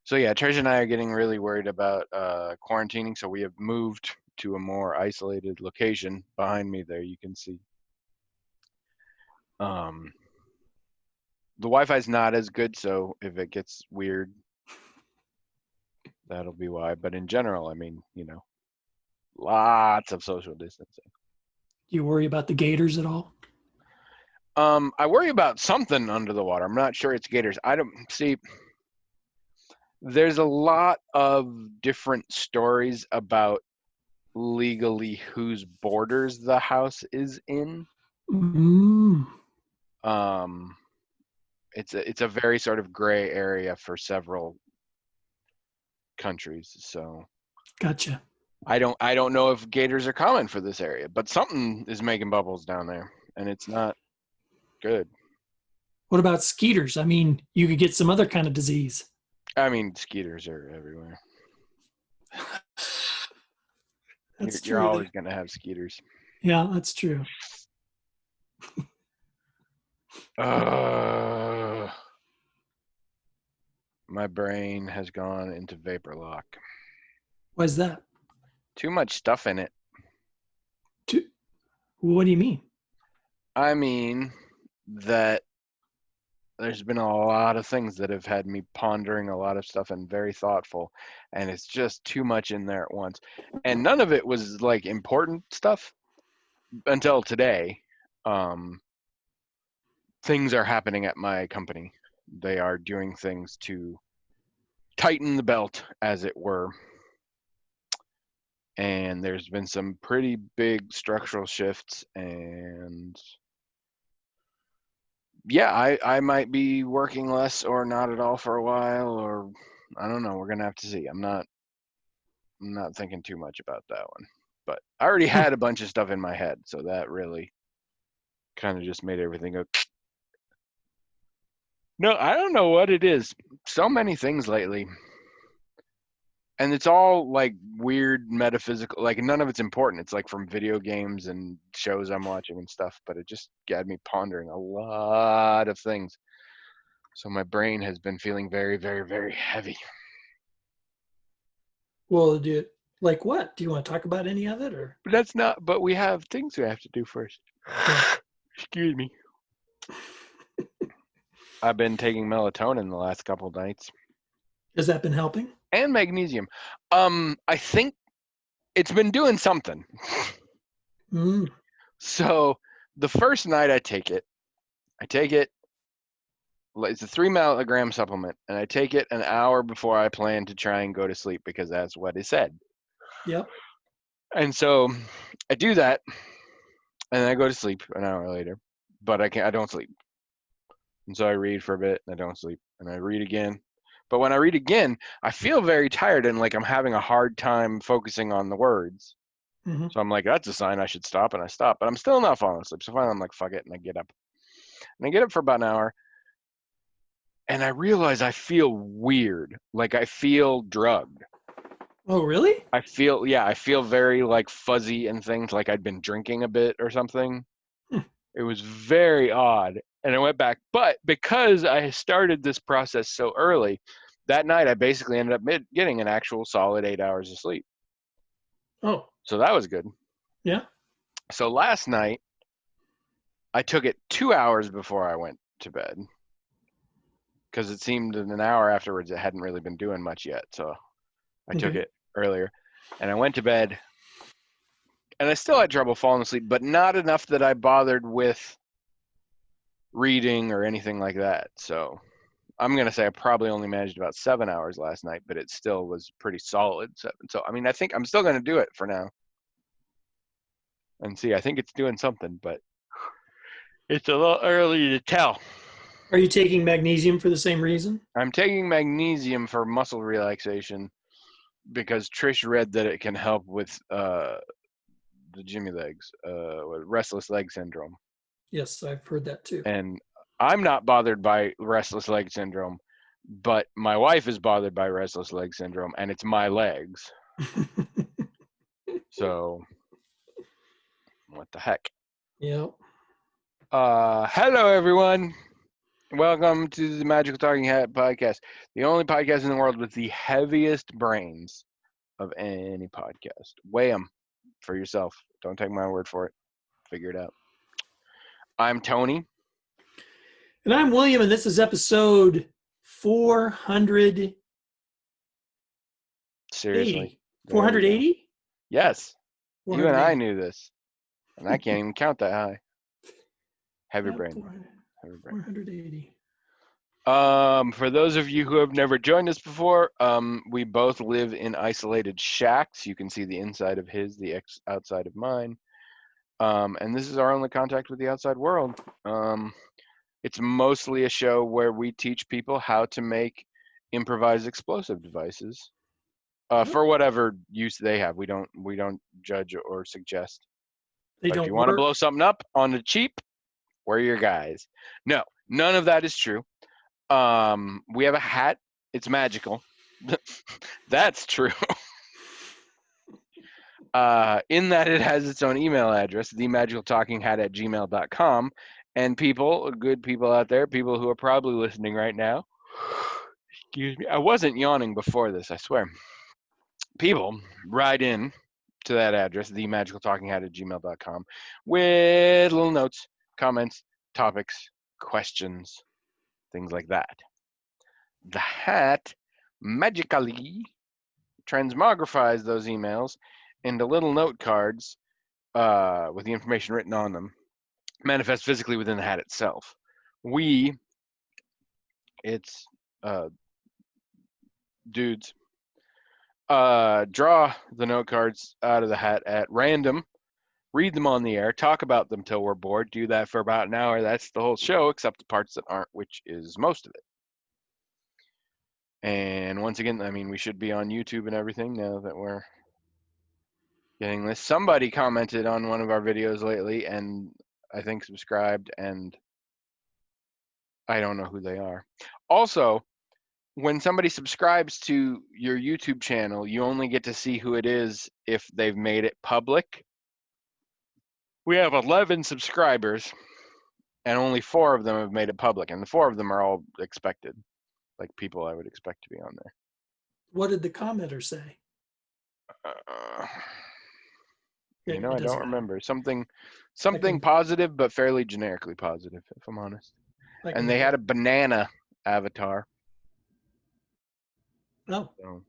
So yeah, Trish and I are getting really worried about quarantining, so we have moved to a more isolated location. Behind me there, you can see. Um, the Wi-Fi is not as good, so if it gets weird, that'll be why. But in general, I mean, lots of social distancing. Do you worry about the gators at all? I worry about something under the water. I'm not sure it's gators. I don't see. There's a lot of different stories about legally whose borders the house is in. Mm, Um, it's a very sort of gray area for several countries. So gotcha. I don't know if gators are common for this area, but something is making bubbles down there, and it's not good. What about skeeters? I mean, you could get some other kind of disease. I mean, skeeters are everywhere. You're, That's you're true. always gonna have skeeters. Yeah, that's true. Uh, my brain has gone into vapor lock. Why is that? Too much stuff in it. What do you mean? I mean that there's been a lot of things that have had me pondering a lot of stuff and very thoughtful, and it's just too much in there at once. And none of it was like important stuff until today. Um, things are happening at my company. They are doing things to tighten the belt, as it were. And there's been some pretty big structural shifts, and yeah, I might be working less or not at all for a while, or I don't know. We're gonna have to see. I'm not thinking too much about that one. But I already Hmm. had a bunch of stuff in my head, so that really kind of just made everything go. No, I don't know what it is. So many things lately. And it's all like weird metaphysical, like none of it's important. It's like from video games and shows I'm watching and stuff, but it just got me pondering a lot of things. So my brain has been feeling very, very, very heavy. Well, like what? Do you want to talk about any of it or? But that's not, but we have things we have to do first. Oh, Excuse me. I've been taking melatonin the last couple of nights has that been helping? and magnesium. I think it's been doing something. Mm, So the first night I take it, it's a 3 milligram supplement, and I take it an hour before I plan to try and go to sleep because that's what it said. yep. And so I do that, and then I go to sleep an hour later, but I don't sleep. And so I read for a bit, and I don't sleep, and I read again. But when I read again, I feel very tired and like I'm having a hard time focusing on the words. Hmm. So I'm like, that's a sign I should stop, and I stop. But I'm still not falling asleep. So finally, I'm like, fuck it, and I get up. And I get up for about an hour, and I realize I feel weird. Like I feel drugged. Oh, really? I feel very like fuzzy and things, like I'd been drinking a bit or something. Hmm. It was very odd. And I went back. But because I started this process so early, that night I basically ended up getting an actual solid 8 hours of sleep. Oh, So that was good. yeah. So last night, I took it 2 hours before I went to bed because it seemed an hour afterwards it hadn't really been doing much yet. So I took Okay. it earlier and I went to bed and I still had trouble falling asleep, but not enough that I bothered with reading or anything like that. So I'm gonna say I probably only managed about 7 hours last night, but it still was pretty solid 7. So I mean, I think I'm still gonna do it for now and see. I think it's doing something, but it's a little early to tell. Are you taking magnesium for the same reason? I'm taking magnesium for muscle relaxation because Trish read that it can help with the Jimmy legs, restless leg syndrome. Yes, I've heard that too. And I'm not bothered by restless leg syndrome, but my wife is bothered by restless leg syndrome, and it's my legs. So what the heck? Yep. Hello everyone. Welcome to the Magical Talking Hat podcast, the only podcast in the world with the heaviest brains of any podcast. Weigh them for yourself. Don't take my word for it. Figure it out. I'm Tony. And I'm William, and this is episode 480. Seriously. 480? Yes. You and I 480. knew this. And I can't even count that high. Heavy Yeah, brain. 400 Heavy brain. 480. For those of you who have never joined us before, we both live in isolated shacks. You can see the inside of his, the outside of mine. And this is our only contact with the outside world. It's mostly a show where we teach people how to make improvised explosive devices for whatever use they have. We don't judge or suggest. They But don't if you want to work. blow something up on the cheap, we're your guys. No, none of that is true. We have a hat. It's magical. That's true. In that it has its own email address, themagicaltalkinghat@gmail.com. And people, good people out there, people who are probably listening right now, excuse me, I wasn't yawning before this, I swear. People write in to that address, themagicaltalkinghat@gmail.com, with little notes, comments, topics, questions, things like that. The hat magically transmogrifies those emails into little note cards with the information written on them, manifest physically within the hat itself. It's dudes, draw the note cards out of the hat at random, read them on the air, talk about them till we're bored, do that for about an hour. That's the whole show, except the parts that aren't, which is most of it. And once again, I mean, we should be on YouTube and everything now that we're getting this. Somebody commented on one of our videos lately and I think subscribed, and I don't know who they are. Also, when somebody subscribes to your YouTube channel, you only get to see who it is if they've made it public. We have 11 subscribers, and only 4 of them have made it public, and the 4 of them are all expected, like people I would expect to be on there. What did the commenter say? I It don't doesn't matter. remember. Something can- positive, but fairly generically positive, if I'm honest. I And can they look had a banana avatar. Oh, So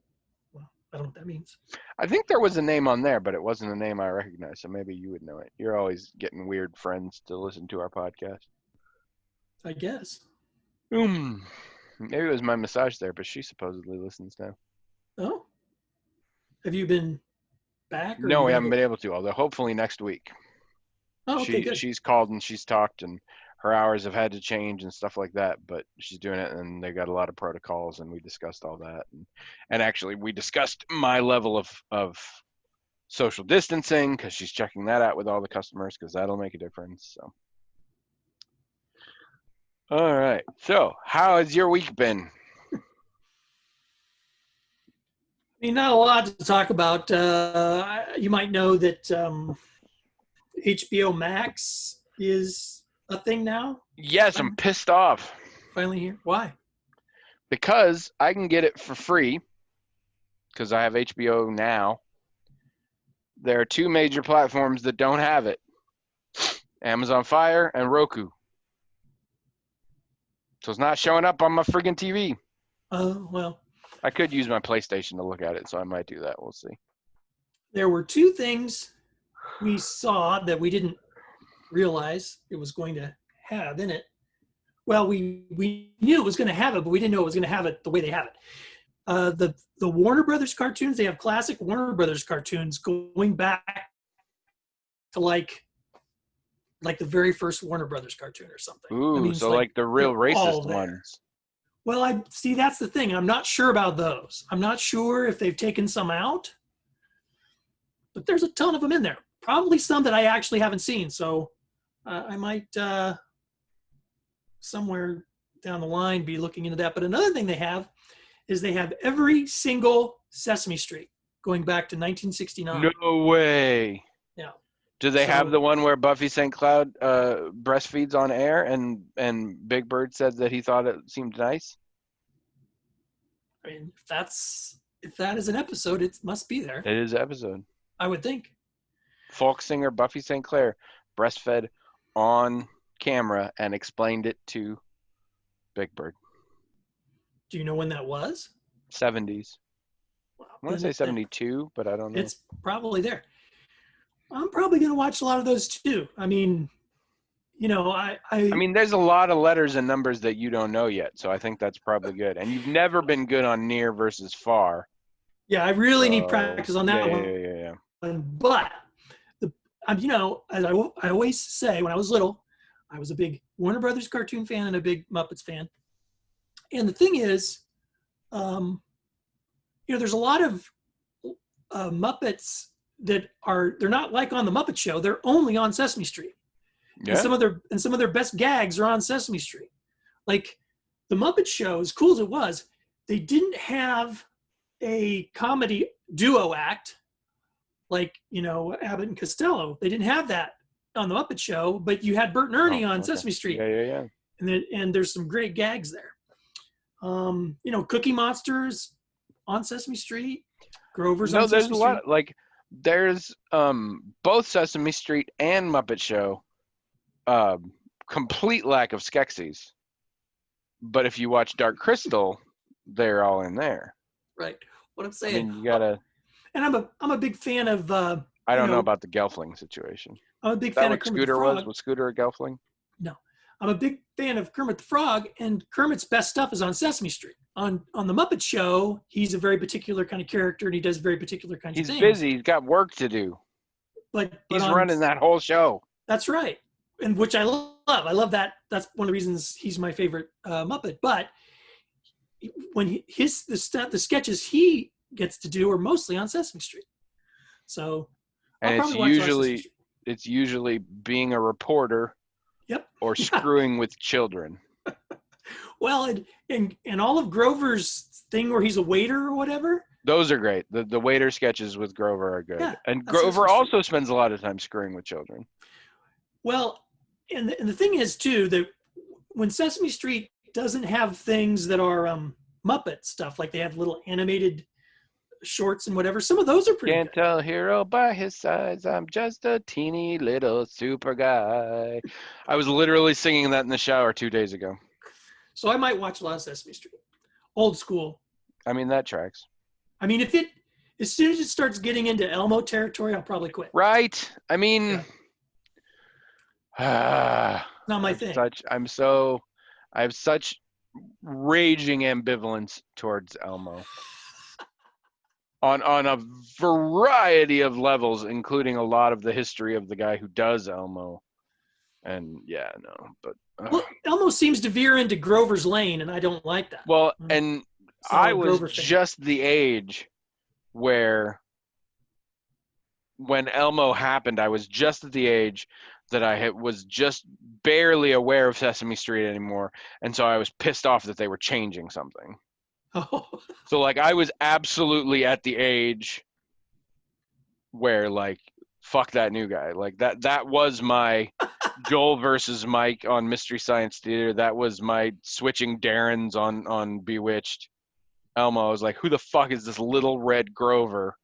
well, I don't know what that means. I think there was a name on there, but it wasn't a name I recognized, so maybe you would know it. You're always getting weird friends to listen to our podcast. I guess. Maybe it was my massage therapist. She supposedly listens now. Oh, have you been back? Or No, you we gonna haven't go- been able to, although hopefully next week. Oh, okay, good. She's called and she's talked, and her hours have had to change and stuff like that, but she's doing it, and they got a lot of protocols, and we discussed all that. And actually, we discussed my level of social distancing, because she's checking that out with all the customers, because that'll make a difference. So, all right. So, how has your week been? I mean, not a lot to talk about. You might know that HBO Max is a thing now. Yes, I'm pissed off Finally here. Why? because I can get it for free because I have HBO now. There are 2 major platforms that don't have it: Amazon Fire and Roku. So it's not showing up on my friggin' TV. Oh, well, I could use my PlayStation to look at it, so I might do that. We'll see. there were 2 things we saw that we didn't realize it was going to have in it. Well, we knew it was going to have it, but we didn't know it was going to have it the way they have it. The Warner Brothers cartoons, they have classic Warner Brothers cartoons going back to like the very first Warner Brothers cartoon or something. Ooh, I mean, so like the real they're all racist there. ones. Well, I see. That's the thing. I'm not sure about those. I'm not sure if they've taken some out, but there's a ton of them in there. Probably some that I actually haven't seen. So I might somewhere down the line be looking into that. But another thing they have is they have every single Sesame Street going back to 1969. No way. Yeah. Do they have So, the one where Buffy St. Cloud breastfeeds on air, and Big Bird said that he thought it seemed nice? I mean, if that is an episode, it must be there. It is an episode. I would think. Folk singer Buffy St. Clair breastfed on camera and explained it to Big Bird. Do you know when that was? 70s. Well, I want to say 72, but I don't know. It's probably there. I'm probably going to watch a lot of those too. I mean, you know, I mean, there's a lot of letters and numbers that you don't know yet, so I think that's probably good. And you've never been good on near versus far. Yeah, I really need practice on that one. Yeah. But you know, as I always say, when I was little, I was a big Warner Brothers cartoon fan and a big Muppets fan. And the thing is, you know, there's a lot of Muppets that they're not like on the Muppet Show. They're only on Sesame Street. Yeah. And some of their best gags are on Sesame Street. Like the Muppet Show, as cool as it was, they didn't have a comedy duo act like, you know, Abbott and Costello. They didn't have that on the Muppet Show, but you had Bert and Ernie on Sesame Street. Yeah. And there's some great gags there. You know, Cookie Monsters on Sesame Street. Grover's on Sesame Street. No, there's a lot. Like, there's both Sesame Street and Muppet Show. Complete lack of Skeksis. But if you watch Dark Crystal, they're all in there. Right. What I'm saying. I mean, you gotta. And I'm a big fan of. I don't know about the Gelfling situation. I'm a big fan of Kermit Scooter the Frog. was Scooter a Gelfling? No, I'm a big fan of Kermit the Frog, and Kermit's best stuff is on Sesame Street. On the Muppet Show, he's a very particular kind of character, and he does very particular kinds of things. He's busy. He's got work to do. But he's running that whole show. That's right, and which I love. I love that. That's one of the reasons he's my favorite Muppet. But when the sketches he gets to do are mostly on Sesame Street. So, and it's usually being a reporter. Yep. Or screwing with children. Well, and all of Grover's thing where he's a waiter or whatever. Those are great. The waiter sketches with Grover are good. Yeah, and Grover also spends a lot of time screwing with children. Well, and the thing is too that when Sesame Street doesn't have things that are Muppet stuff, like they have little animated shorts and whatever, some of those are pretty Can't good. tell hero by his size, I'm just a teeny little super guy. I was literally singing that in the shower 2 days ago. So I might watch a lot of Sesame Street. Old school. I mean, that tracks. I mean, as soon as it starts getting into Elmo territory, I'll probably quit. Right. I mean, not my thing. I have such raging ambivalence towards Elmo. On a variety of levels, including a lot of the history of the guy who does Elmo. And well, Elmo seems to veer into Grover's lane, and I don't like that. Well, and so I was just the age where when Elmo happened, I was just at the age that I was just barely aware of Sesame Street anymore. And so I was pissed off that they were changing something. Oh. So, like, I was absolutely at the age where, like, fuck that new guy. Like, that was my Joel versus Mike on Mystery Science Theater. That was my switching Darrens on Bewitched. Elmo, I was like, who the fuck is this little red Grover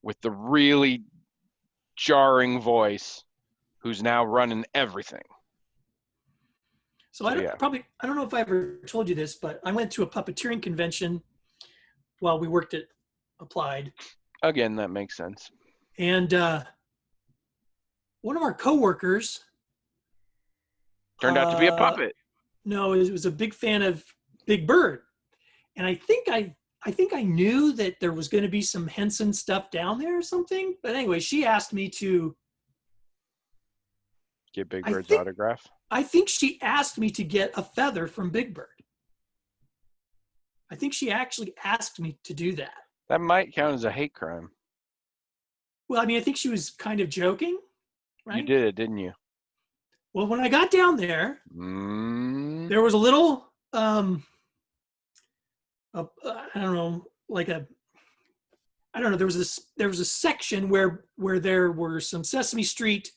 with the really jarring voice who's now running everything? So I don't know if I ever told you this, but I went to a puppeteering convention while we worked at Applied. Again, that makes sense. And one of our coworkers turned out to be a puppet. No, it was a big fan of Big Bird, and I think I knew that there was going to be some Henson stuff down there or something. But anyway, she asked me to get Big Bird's autograph. I think she asked me to get a feather from Big Bird. I think she actually asked me to do that. That might count as a hate crime. Well, I mean, I think she was kind of joking, right? You did it, didn't you? Well, when I got down there, there was a little, I don't know, like a I don't know, there was a section where there were some Sesame Street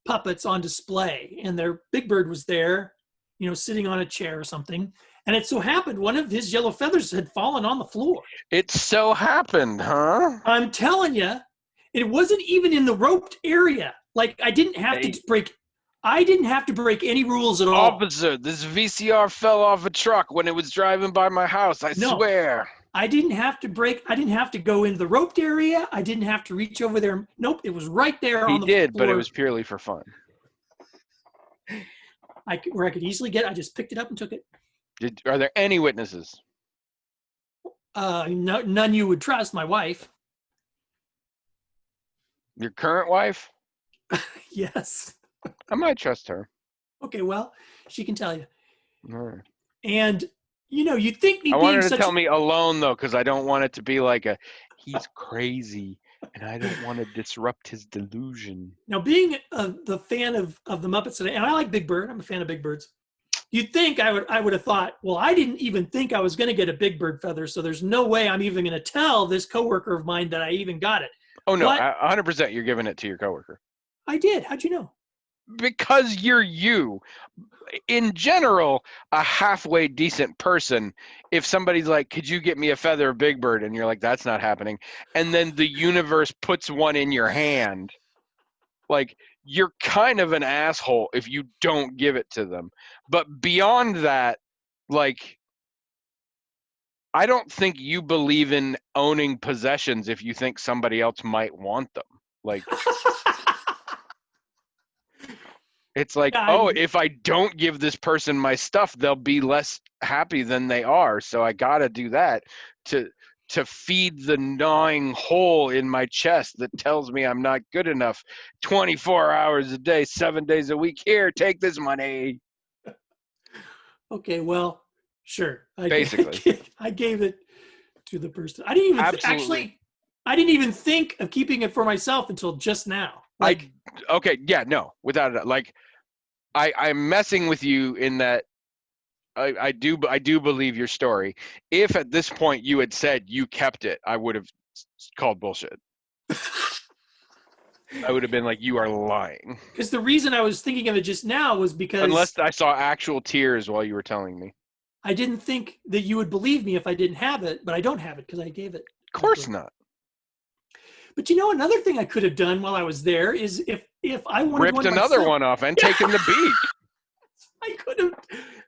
puppets on display, and their Big Bird was there, you know, sitting on a chair or something. And it so happened one of his yellow feathers had fallen on the floor. It so happened, huh? I'm telling you, it wasn't even in the roped area. Like I didn't have to break any rules at all. Officer, this VCR fell off a truck when it was driving by my house. I swear. I didn't have to go into the roped area. I didn't have to reach over there. Nope, it was right there on the floor. He did, but it was purely for fun. Where I could easily get it, I just picked it up and took it. Are there any witnesses? No, none you would trust. My wife. Your current wife? Yes. I might trust her. Okay, well, she can tell you. All right. And you know, you think me I being want her to such tell me alone though, because I don't want it to be like he's crazy, and I don't want to disrupt his delusion. Now, being the fan of the Muppets today, and I like Big Bird. I'm a fan of Big Birds. You'd think I would have thought, well, I didn't even think I was going to get a Big Bird feather, so there's no way I'm even going to tell this coworker of mine that I even got it. Oh no, 100% you're giving it to your coworker. I did. How'd you know? Because you're you. In general, a halfway decent person, if somebody's like, could you get me a feather of Big Bird? And you're like, that's not happening. And then the universe puts one in your hand. Like, you're kind of an asshole if you don't give it to them. But beyond that, like, I don't think you believe in owning possessions if you think somebody else might want them. Like, it's like, if I don't give this person my stuff, they'll be less happy than they are. So I got to do that to feed the gnawing hole in my chest that tells me I'm not good enough 24 hours a day, 7 days a week. Here, take this money. Okay, well, sure. Basically. I gave it to the person. I didn't even I didn't even think of keeping it for myself until just now. Like, without a doubt. Like, I'm messing with you in that I do believe your story. If at this point you had said you kept it, I would have called bullshit. I would have been like, you are lying. Because the reason I was thinking of it just now was because unless I saw actual tears while you were telling me. I didn't think that you would believe me if I didn't have it, but I don't have it because I gave it. Of course not. But you know, another thing I could have done while I was there is if I wanted ripped another one off and taken the beak. I could have.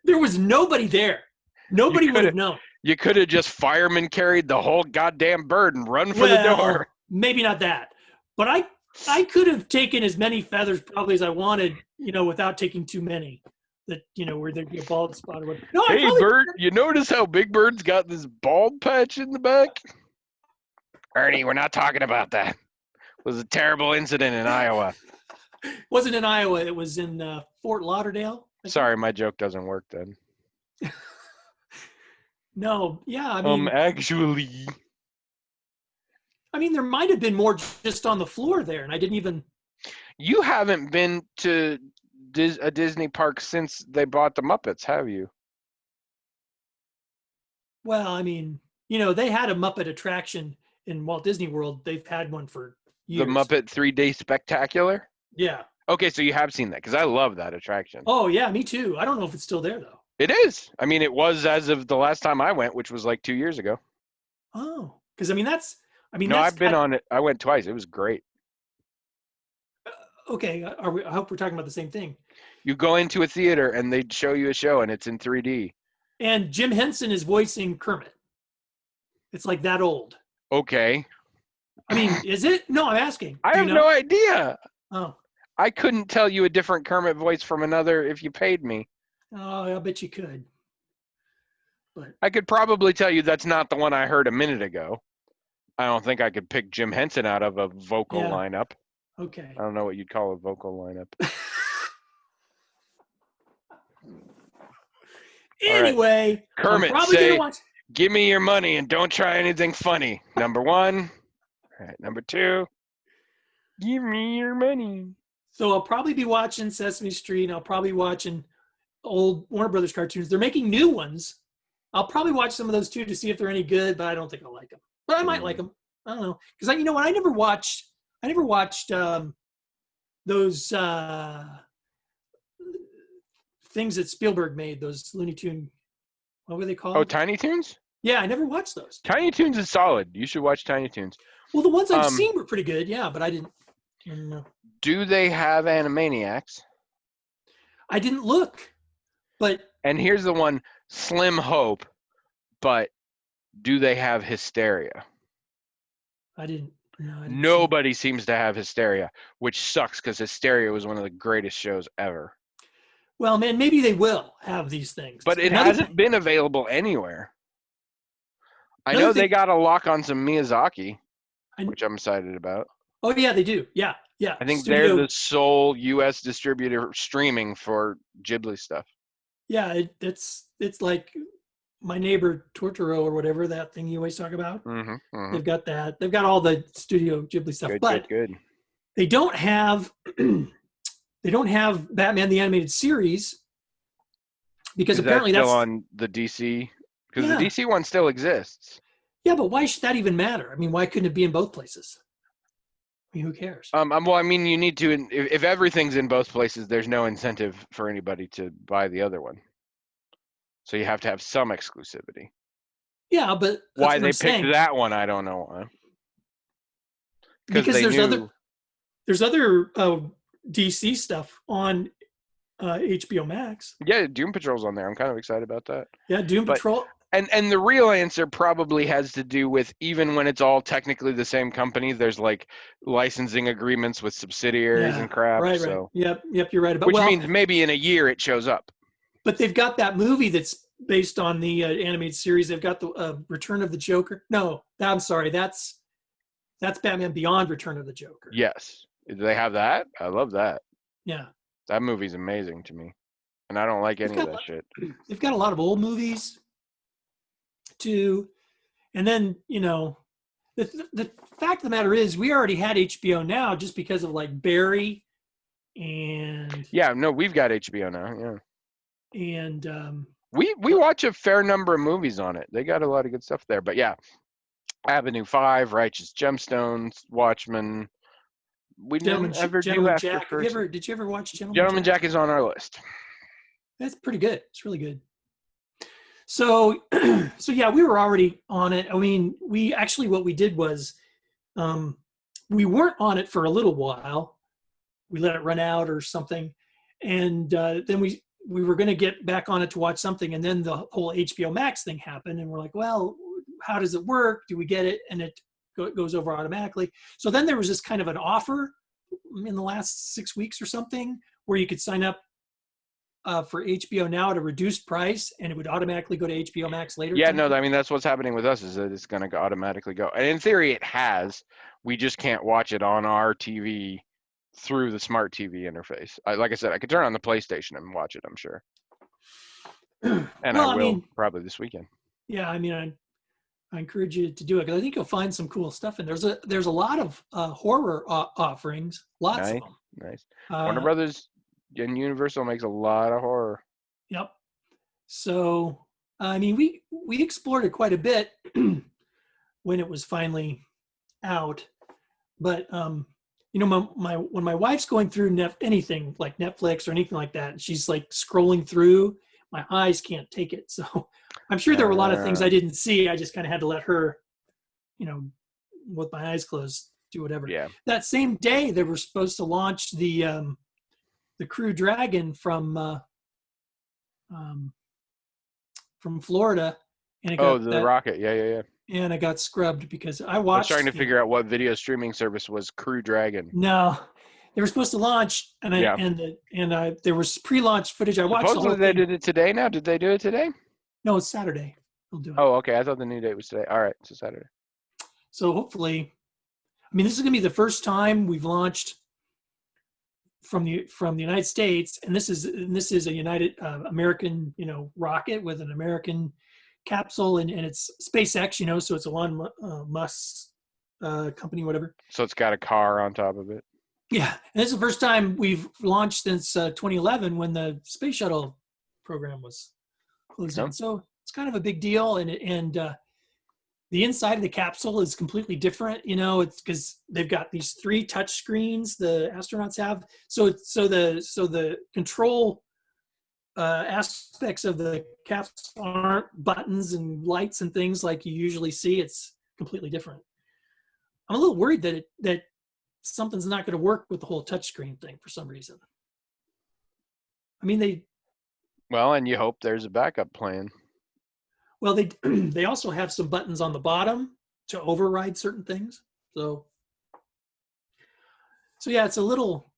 There was nobody there. Nobody would have known. You could have just fireman carried the whole goddamn bird and run for the door. Maybe not that, but I could have taken as many feathers probably as I wanted, you know, without taking too many. That, you know, where there'd be a bald spot or whatever. No, hey, Bert, you notice how Big Bird's got this bald patch in the back? Ernie, we're not talking about that. It was a terrible incident in Iowa. It wasn't in Iowa. It was in Fort Lauderdale. Sorry, my joke doesn't work then. No, yeah, I mean. Actually. I mean, there might have been more just on the floor there, and I didn't even. You haven't been to a Disney park since they bought the Muppets, have you? Well, I mean, you know, they had a Muppet attraction in Walt Disney World. They've had one for years. The Muppet 3-Day Spectacular? Yeah. Okay, so you have seen that, because I love that attraction. Oh, yeah, me too. I don't know if it's still there, though. It is. I mean, it was as of the last time I went, which was like 2 years ago. Oh, because, I mean, I've been on it. I went twice. It was great. Okay, I hope we're talking about the same thing. You go into a theater and they show you a show and it's in 3D. And Jim Henson is voicing Kermit. It's like that old. Okay. I mean, is it? No, I'm asking. I have no idea. Oh. I couldn't tell you a different Kermit voice from another if you paid me. Oh, I bet you could. But I could probably tell you that's not the one I heard a minute ago. I don't think I could pick Jim Henson out of a vocal lineup. Okay. I don't know what you'd call a vocal lineup. Anyway, right. Kermit, give me your money and don't try anything funny. Number 1. All right. Number 2, give me your money. So I'll probably be watching Sesame Street, and I'll probably be watching old Warner Brothers cartoons. They're making new ones. I'll probably watch some of those too to see if they're any good, but I don't think I'll like them. But I might like them. I don't know, because you know what? I never watched those things that Spielberg made. Those Looney Tune, what were they Oh, called? Tiny Toons? Yeah, I never watched those. Tiny Toons is solid. You should watch Tiny Toons. Well, the ones I've seen were pretty good. Yeah, but I didn't know. Do they have Animaniacs? I didn't look, but And here's the one, slim hope, but do they have Hysteria? I didn't. No, I didn't see Nobody seems to have Hysteria, which sucks because Hysteria was one of the greatest shows ever. it. Well, man, maybe they will have these things. But it hasn't been available anywhere. I know they got a lock on some Miyazaki, which I'm excited about. Oh, yeah, they do. Yeah, yeah. I think they're the sole U.S. distributor streaming for Ghibli stuff. Yeah, it's like My Neighbor Totoro or whatever, that thing you always talk about. They've got that. They've got all the Studio Ghibli stuff. But good. They don't have Batman the Animated Series because apparently that's still on the DC. Because the DC one still exists. Yeah, but why should that even matter? I mean, why couldn't it be in both places? I mean, who cares? Well, I mean, you need to. If everything's in both places, there's no incentive for anybody to buy the other one. So you have to have some exclusivity. Yeah, but why they picked that one, I don't know why. Because there's other DC stuff on HBO Max. Yeah, Doom Patrol's on there. I'm kind of excited about that. Yeah, Doom Patrol. And the real answer probably has to do with, even when it's all technically the same company, there's like licensing agreements with subsidiaries and crap. Right. Yep, you're right about. Which means maybe in a year it shows up. But they've got that movie that's based on the animated series. They've got the Return of the Joker. No, I'm sorry. That's Batman Beyond Return of the Joker. Yes. Do they have that? I love that. Yeah. That movie's amazing to me. And I don't like any of that shit. They've got a lot of old movies too. And then, you know, the fact of the matter is we already had HBO Now just because of like Barry and... Yeah, no, we've got HBO Now, yeah. And we watch a fair number of movies on it. They got a lot of good stuff there. But yeah, Avenue 5, Righteous Gemstones, Watchmen. We don't ever do after Jack. first. Did you ever watch Gentleman Jack is on our list. That's pretty good. It's really good. So yeah, we were already on it. I mean, what we did was we weren't on it for a little while. We let it run out or something. And then we were going to get back on it to watch something. And then the whole HBO Max thing happened. And we're like, well, how does it work? Do we get it? And it goes over automatically. So then there was this kind of an offer in the last 6 weeks or something where you could sign up for HBO Now at a reduced price, and it would automatically go to HBO Max later. Yeah, no, I mean, that's what's happening with us, is that it's going to automatically go. And in theory, it has. We just can't watch it on our TV through the smart TV interface. Like I said, I could turn on the PlayStation and watch it, I'm sure. And well, I will probably this weekend. Yeah, I mean, I encourage you to do it because I think you'll find some cool stuff. And there's a lot of horror offerings, lots of them. Nice. Warner Brothers and Universal makes a lot of horror. Yep. So, I mean, we explored it quite a bit when it was finally out. But, you know, when my wife's going through anything like Netflix or anything like that, and she's like scrolling through, my eyes can't take it. So I'm sure there were a lot of things I didn't see. I just kind of had to let her, you know, with my eyes closed, do whatever. Yeah. That same day, they were supposed to launch the Crew Dragon from Florida, and it got the rocket, yeah. And I got scrubbed because I was trying to figure out what video streaming service was Crew Dragon. No, they were supposed to launch, and there was pre-launch footage. I watched. Supposedly they did it today. Now, did they do it today? No, it's Saturday. They'll do it. Oh, okay. I thought the new date was today. All right, it's Saturday. So hopefully, I mean, this is going to be the first time we've launched from the United States, and this is a United American, you know, rocket with an American capsule, and it's SpaceX, you know, so it's Elon Musk's company, whatever. So it's got a car on top of it. Yeah, and this is the first time we've launched since 2011 when the space shuttle program was closed down. So it's kind of a big deal, and the inside of the capsule is completely different. It's because they've got these 3 touch screens the astronauts have. So the control aspects of the capsule aren't buttons and lights and things like you usually see. It's completely different. I'm a little worried that something's not going to work with the whole touchscreen thing for some reason. I mean, Well, and you hope there's a backup plan. well, they also have some buttons on the bottom to override certain things. So yeah, it's a little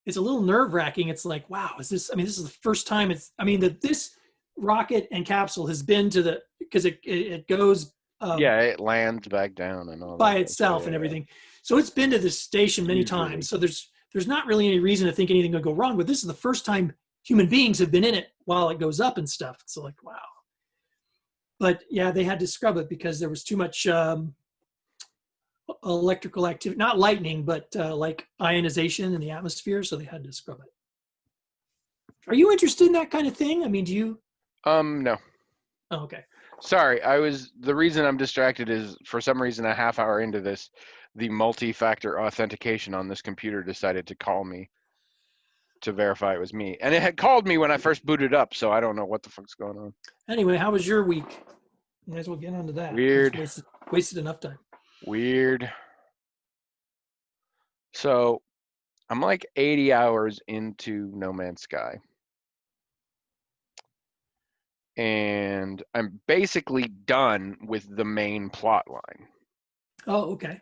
nerve wracking. It's like, wow, this is the first time that this rocket and capsule has been to because it goes Yeah, it lands back down and all by that. itself Yeah, and everything. So it's been to this station many Usually. times. So there's not really any reason to think anything could go wrong. But this is the first time human beings have been in it while it goes up and stuff. So like, wow. But yeah, they had to scrub it because there was too much electrical activity, not lightning, but like ionization in the atmosphere. So they had to scrub it. Are you interested in that kind of thing? I mean, do you? No. Oh, okay. Sorry, the reason I'm distracted is for some reason a half hour into this, the multi-factor authentication on this computer decided to call me to verify it was me. And it had called me when I first booted up, so I don't know what the fuck's going on. Anyway, how was your week? Might as well get onto that. Weird. Wasted enough time. Weird. So I'm like 80 hours into No Man's Sky. And I'm basically done with the main plot line. Oh, okay.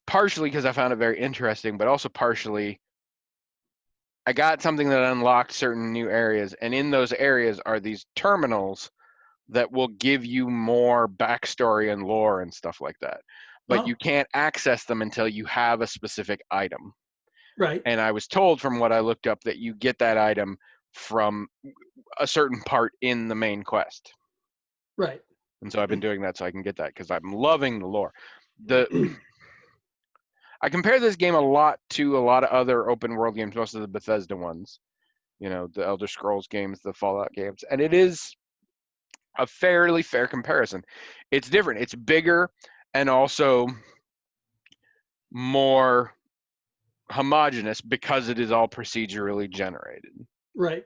Partially because I found it very interesting, but also partially I got something that unlocked certain new areas, and in those areas are these terminals that will give you more backstory and lore and stuff like that. But you can't access them until you have a specific item. Right. And I was told from what I looked up that you get that item from a certain part in the main quest. Right. And so I've been doing that so I can get that because I'm loving the lore. I compare this game a lot to a lot of other open world games, most of the Bethesda ones, the Elder Scrolls games, the Fallout games, and it is a fairly fair comparison. It's different. It's bigger and also more homogenous because it is all procedurally generated. Right.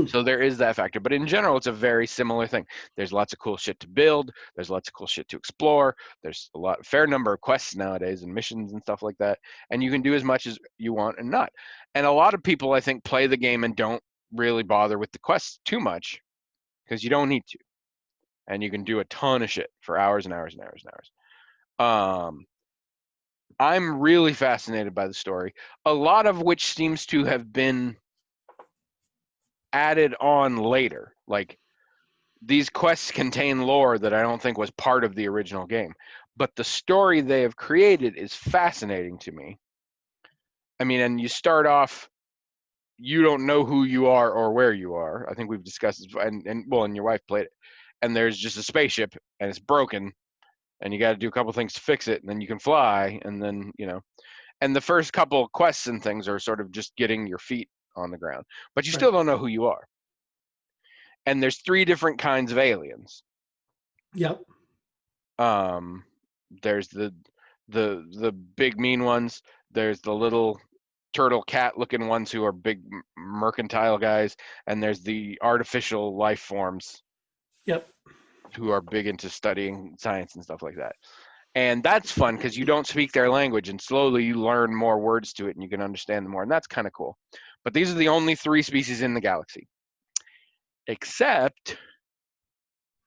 So there is that factor. But in general, it's a very similar thing. There's lots of cool shit to build. There's lots of cool shit to explore. There's fair number of quests nowadays and missions and stuff like that. And you can do as much as you want and not. And a lot of people, I think, play the game and don't really bother with the quests too much because you don't need to. And you can do a ton of shit for hours and hours and hours and hours. I'm really fascinated by the story, a lot of which seems to have been added on later. Like, these quests contain lore that I don't think was part of the original game. But the story they have created is fascinating to me. I mean, and you start off, you don't know who you are or where you are. I think we've discussed this, and your wife played it. And there's just a spaceship, and it's broken, and you got to do a couple things to fix it, and then you can fly, and then, and the first couple of quests and things are sort of just getting your feet on the ground. But you still don't know who you are. And there's 3 different kinds of aliens. Yep. There's the big mean ones. There's the little turtle cat looking ones who are big mercantile guys, and there's the artificial life forms. Yep. Who are big into studying science and stuff like that. And that's fun because you don't speak their language, and slowly you learn more words to it and you can understand them more, and that's kind of cool. But these are the only 3 species in the galaxy. Except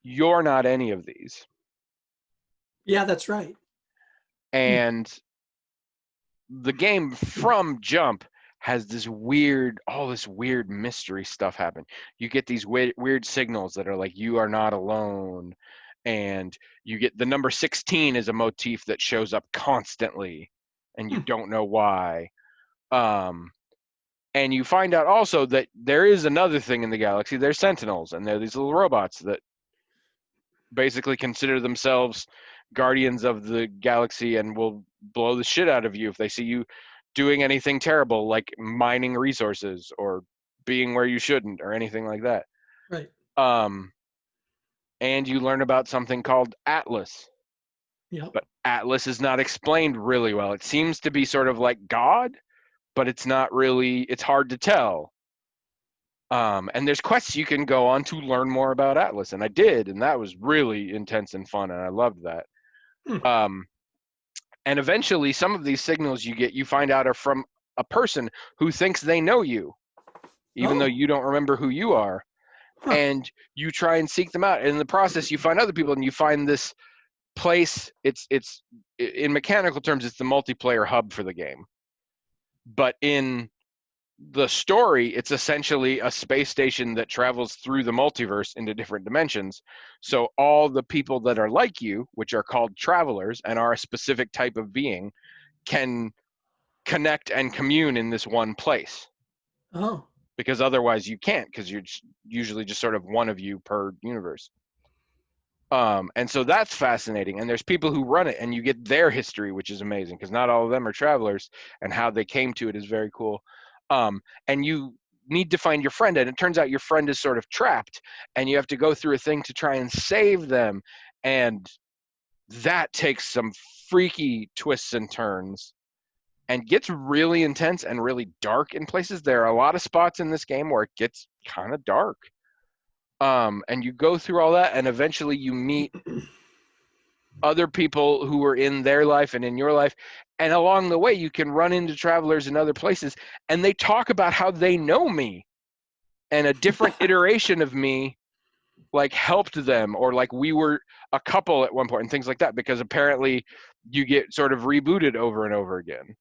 you're not any of these. Yeah, that's right. And the game from jump has all this weird mystery stuff happen. You get these weird signals that are like, you are not alone. And you get the number 16 is a motif that shows up constantly and you don't know why. And you find out also that there is another thing in the galaxy. There's Sentinels, and they're these little robots that basically consider themselves guardians of the galaxy and will blow the shit out of you if they see you doing anything terrible, like mining resources or being where you shouldn't or anything like that. Right. and you learn about something called Atlas. Yep. But Atlas is not explained really well. It seems to be sort of like God, but it's not really, it's hard to tell. And there's quests you can go on to learn more about Atlas, and I did, and that was really intense and fun, and I loved that. Hmm. And eventually, some of these signals you get, you find out are from a person who thinks they know you, even though Oh. you don't remember who you are. Huh. And you try and seek them out. And in the process, you find other people, and you find this place. It's in mechanical terms, it's the multiplayer hub for the game. But in the story, it's essentially a space station that travels through the multiverse into different dimensions. So all the people that are like you, which are called travelers and are a specific type of being, can connect and commune in this one place. Oh. Because otherwise you can't, because you're usually just sort of one of you per universe. And so that's fascinating. And there's people who run it, and you get their history, which is amazing, because not all of them are travelers, and how they came to it is very cool. And you need to find your friend, and it turns out your friend is sort of trapped, and you have to go through a thing to try and save them. And that takes some freaky twists and turns and gets really intense and really dark in places. There are a lot of spots in this game where it gets kind of dark. And you go through all that, and eventually you meet other people who are in their life and in your life. And along the way, you can run into travelers in other places, and they talk about how they know me, and a different iteration of me like helped them, or like we were a couple at one point, and things like that, because apparently you get sort of rebooted over and over again.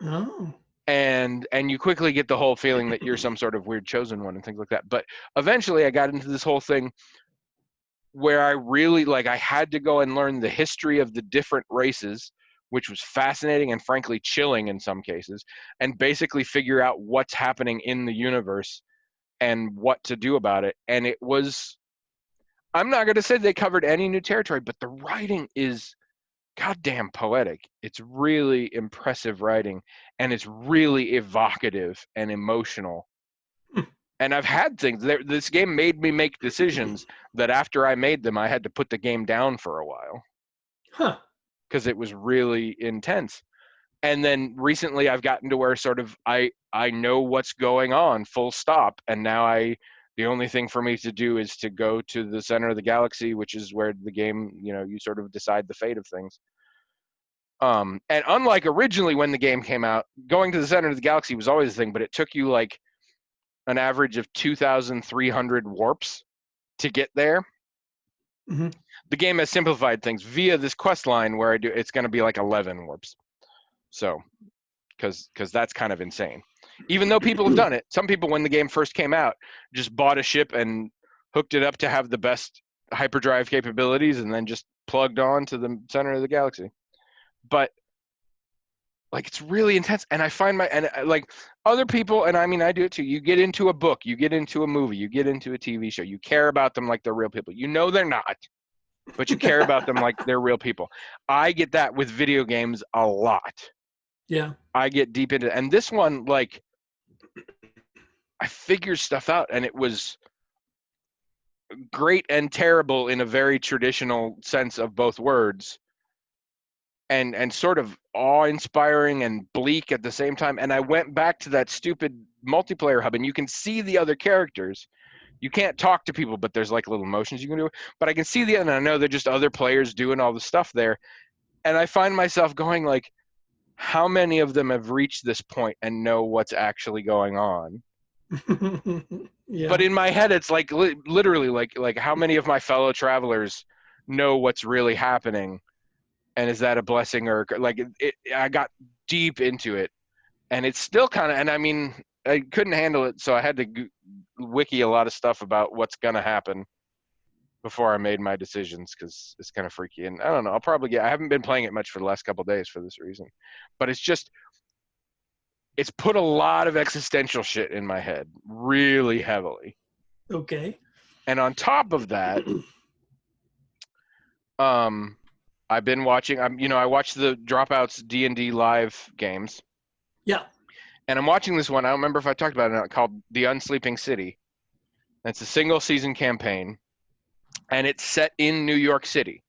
Oh. And you quickly get the whole feeling that you're some sort of weird chosen one and things like that. But eventually I got into this whole thing where I really, like, I had to go and learn the history of the different races, which was fascinating and frankly chilling in some cases, and basically figure out what's happening in the universe and what to do about it. And it was, I'm not going to say they covered any new territory, but the writing is goddamn poetic. It's really impressive writing, and it's really evocative and emotional. Hmm. And I've had things there. This game made me make decisions that after I made them, I had to put the game down for a while Huh. because it was really intense. And then recently I've gotten to where sort of I know what's going on, full stop. And now the only thing for me to do is to go to the center of the galaxy, which is where the game, you sort of decide the fate of things. And unlike originally when the game came out, going to the center of the galaxy was always a thing, but it took you like an average of 2,300 warps to get there. Hmm. The game has simplified things via this quest line where it's going to be like 11 warps. So, because that's kind of insane. Even though people have done it, some people when the game first came out just bought a ship and hooked it up to have the best hyperdrive capabilities, and then just plugged on to the center of the galaxy. But like, it's really intense, and I find like other people, and I mean I do it too. You get into a book, you get into a movie, you get into a TV show, you care about them like they're real people. You know they're not, but you care about them like they're real people. I get that with video games a lot. Yeah. I get deep into it. And this one, like, I figured stuff out, and it was great and terrible in a very traditional sense of both words, and sort of awe-inspiring and bleak at the same time. And I went back to that stupid multiplayer hub, and you can see the other characters. You can't talk to people, but there's like little motions you can do. But I can see and I know they're just other players doing all the stuff there. And I find myself going like, how many of them have reached this point and know what's actually going on? Yeah. But in my head, it's like literally like how many of my fellow travelers know what's really happening, and is that a blessing or like I got deep into it, and it's still kind of, and I mean I couldn't handle it, so I had to wiki a lot of stuff about what's gonna happen before I made my decisions, because it's kind of freaky. And I don't know, I'll probably I haven't been playing it much for the last couple of days for this reason, but it's put a lot of existential shit in my head really heavily. Okay. And on top of that, I've been watching. I watched the Dropouts D&D live games, Yeah. and I'm watching this one. I don't remember if I talked about it or not, called The Unsleeping City. It's a single season campaign, and it's set in New York City.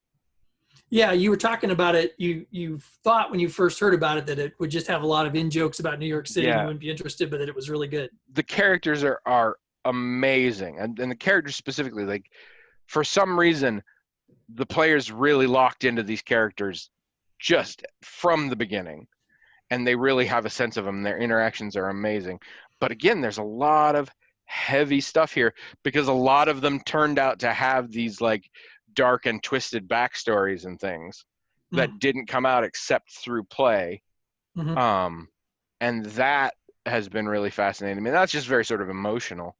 Yeah, you were talking about it. You thought when you first heard about it that it would just have a lot of in jokes about New York City and you Yeah, wouldn't be interested, but that it was really good. the characters are amazing, and the characters specifically, like for some reason, the players really locked into these characters just from the beginning, and they really have a sense of them. Their interactions are amazing, but again, there's a lot of heavy stuff here because a lot of them turned out to have these like dark and twisted backstories and things Mm. that didn't come out except through play. Hmm. um and that has been really fascinating to me. That's just very sort of emotional.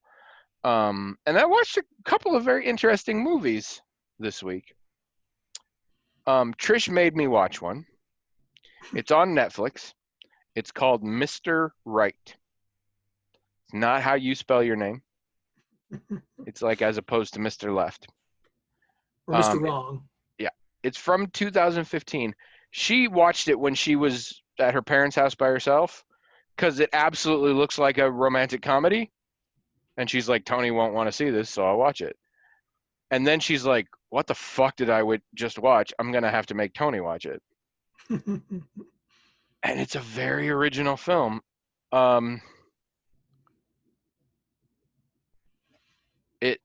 And I watched a couple of very interesting movies this week. Trish made me watch one. It's on Netflix. It's called Mr. Right. It's not how you spell your name. It's like as opposed to Mr. Left. Or Mr. It, Wrong. yeah, it's from 2015. She watched it when she was at her parents' house by herself because it absolutely looks like a romantic comedy. And she's like, Tony won't want to see this, so I'll watch it. And then she's like, what the fuck did I just watch? I'm going to have to make Tony watch it. And it's a very original film. Um, it,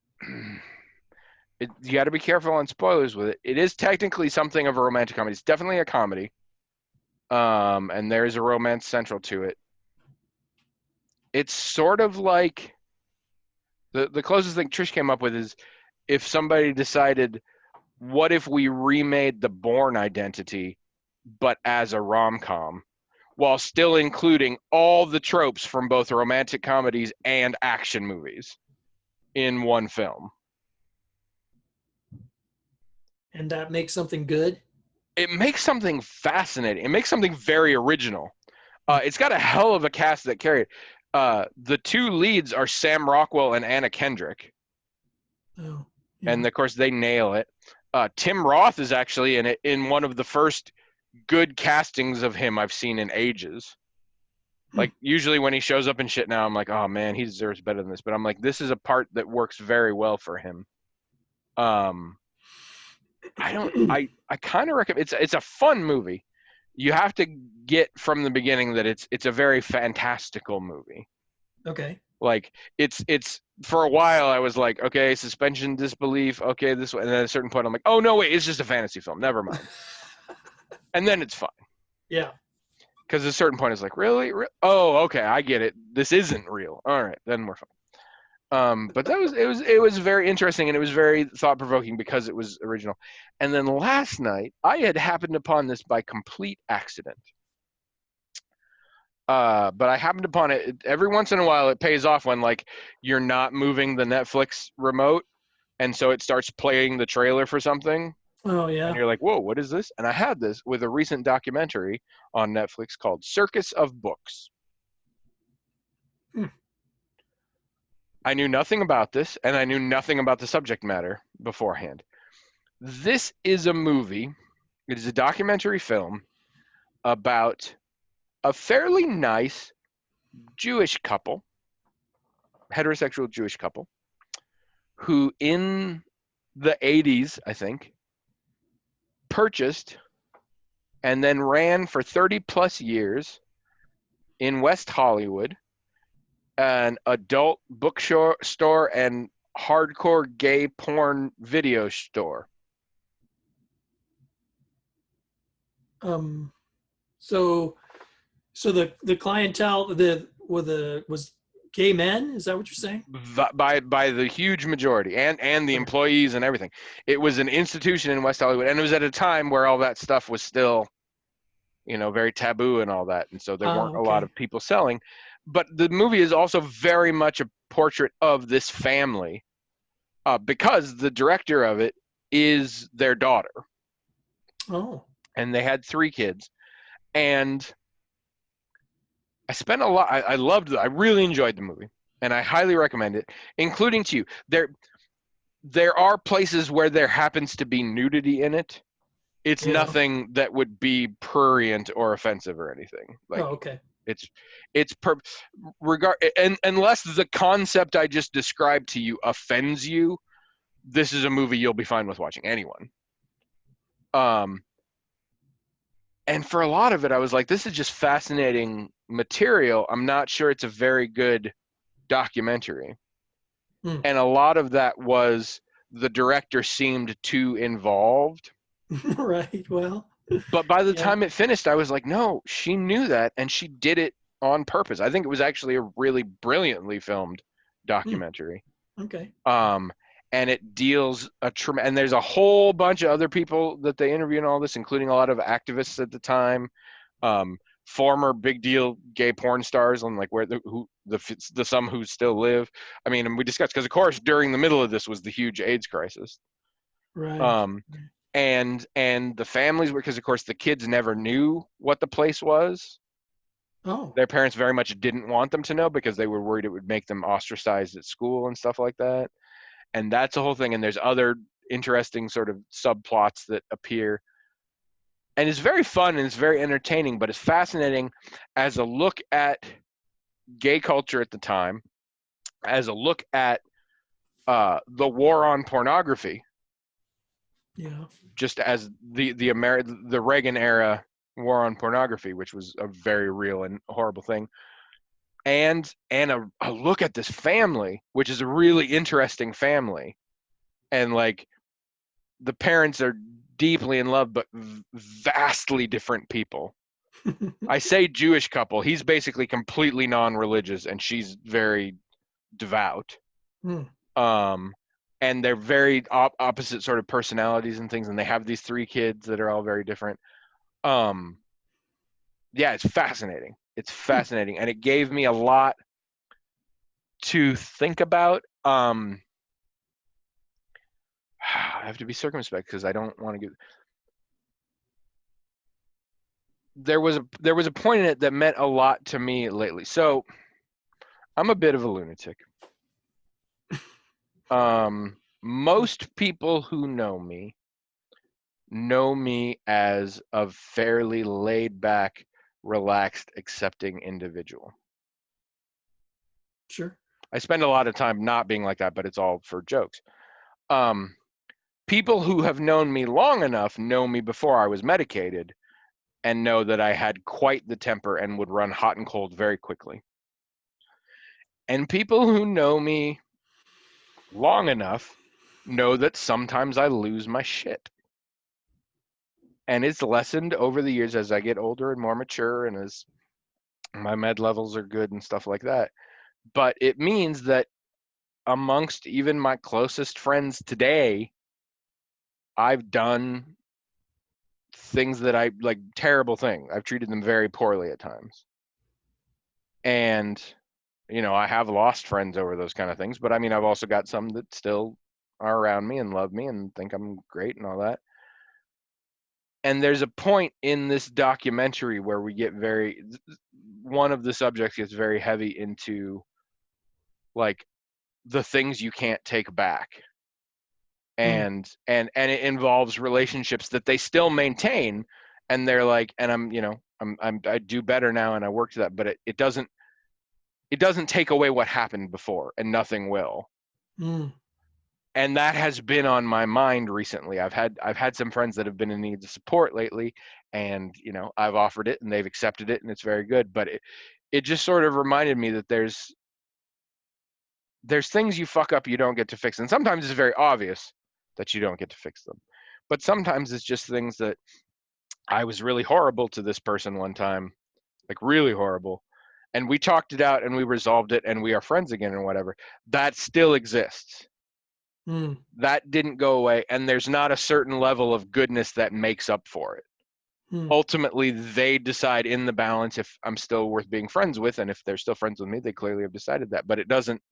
you got to be careful on spoilers with it. It is technically something of a romantic comedy. It's definitely a comedy. And there is a romance central to it. It's sort of like the closest thing Trish came up with is if somebody decided, what if we remade the Bourne Identity, but as a rom-com, while still including all the tropes from both romantic comedies and action movies in one film. And that makes something good. It makes something fascinating. It makes something very original. It's got a hell of a cast that carry it. The two leads are Sam Rockwell and Anna Kendrick. Oh, yeah. And of course they nail it. Tim Roth is actually in it, in one of the first good castings of him I've seen in ages. Like usually when he shows up in shit now, I'm like, oh man, he deserves better than this. But I'm like, this is a part that works very well for him. I kind of recommend. It's a fun movie. You have to get from the beginning that it's a very fantastical movie. Okay. Like it's for a while I was like, okay, suspension disbelief, okay, this way, and then at a certain point I'm like, oh no, wait, it's just a fantasy film. Never mind. And then it's fine. Yeah. Because at a certain point it's like, really? Oh, okay, I get it. This isn't real. All right, then we're fine. But it was very interesting, and it was very thought provoking because it was original. And then last night I had happened upon this by complete accident. But I happened upon it every once in a while. It pays off when like you're not moving the Netflix remote, and so it starts playing the trailer for something, Oh, yeah. and you're like, whoa, what is this? And I had this with a recent documentary on Netflix called Circus of Books. I knew nothing about this, and I knew nothing about the subject matter beforehand. This is a movie. It is a documentary film about a fairly nice Jewish couple, heterosexual Jewish couple, who in the 80s, I think, purchased and then ran for 30 plus years in West Hollywood an adult bookstore and hardcore gay porn video store. So the clientele was gay men. Is that what you're saying? By the huge majority, and the employees and everything. It was an institution in West Hollywood, and it was at a time where all that stuff was still, very taboo and all that, and so there weren't a lot of people selling. But the movie is also very much a portrait of this family, because the director of it is their daughter. Oh. And they had 3 kids, and I spent a lot. I loved it. I really enjoyed the movie, and I highly recommend it, including to you. There are places where there happens to be nudity in it. It's nothing that would be prurient or offensive or anything. Like, okay. Unless the concept I just described to you offends you, this is a movie you'll be fine with watching, anyone. Um, and for a lot of it, I was like, this is just fascinating material. I'm not sure it's a very good documentary. Hmm. And a lot of that was the director seemed too involved. Right. Well, But by the yeah. time it finished, I was like, no, she knew that and she did it on purpose. I think it was actually a really brilliantly filmed Hmm. documentary. Okay. Um, and it deals and there's a whole bunch of other people that they interview and all this, including a lot of activists at the time, um, former big deal gay porn stars, and like where the some who still live. I mean, and we discussed because of course during the middle of this was the huge AIDS crisis. Right. Um, and the families were, because of course the kids never knew what the place was. Oh. Their parents very much didn't want them to know because they were worried it would make them ostracized at school and stuff like that. And that's a whole thing. And there's other interesting sort of subplots that appear. And it's very fun and it's very entertaining, but it's fascinating as a look at gay culture at the time, as a look at the war on pornography, Yeah. just as the Reagan era war on pornography, which was a very real and horrible thing, and a look at this family, which is a really interesting family, and like the parents are deeply in love, but vastly different people. I say Jewish couple. He's basically completely non-religious, and she's very devout. Hmm. Um, and they're very opposite sort of personalities and things, and they have these 3 kids that are all very different. Um, yeah, it's fascinating. It's Hmm. fascinating, and it gave me a lot to think about. I have to be circumspect because I don't want to get. There was a point in it that meant a lot to me lately. So I'm a bit of a lunatic. Most people who know me as a fairly laid back, relaxed, accepting individual. Sure. I spend a lot of time not being like that, but it's all for jokes. Um, People who have known me long enough know me before I was medicated and know that I had quite the temper and would run hot and cold very quickly. And people who know me long enough know that sometimes I lose my shit. And it's lessened over the years as I get older and more mature and as my med levels are good and stuff like that. But it means that amongst even my closest friends today, I've done things that I like, terrible thing. I've treated them very poorly at times. And I have lost friends over those kind of things, but I mean, I've also got some that still are around me and love me and think I'm great and all that. And there's a point in this documentary where we get one of the subjects gets very heavy into like the things you can't take back. Hmm. And it involves relationships that they still maintain, and they're like, and I do better now and I work to that, but it doesn't take away what happened before, and nothing will. Hmm. And that has been on my mind recently. I've had some friends that have been in need of support lately, and I've offered it and they've accepted it and it's very good, but it just sort of reminded me that there's things you fuck up you don't get to fix, and sometimes it's very obvious that you don't get to fix them, but sometimes it's just things that I was really horrible to this person one time, like really horrible, and we talked it out and we resolved it and we are friends again and whatever. That still exists. Hmm. That didn't go away, and there's not a certain level of goodness that makes up for it. Hmm. Ultimately, they decide in the balance if I'm still worth being friends with, and if they're still friends with me, they clearly have decided that. But it doesn't.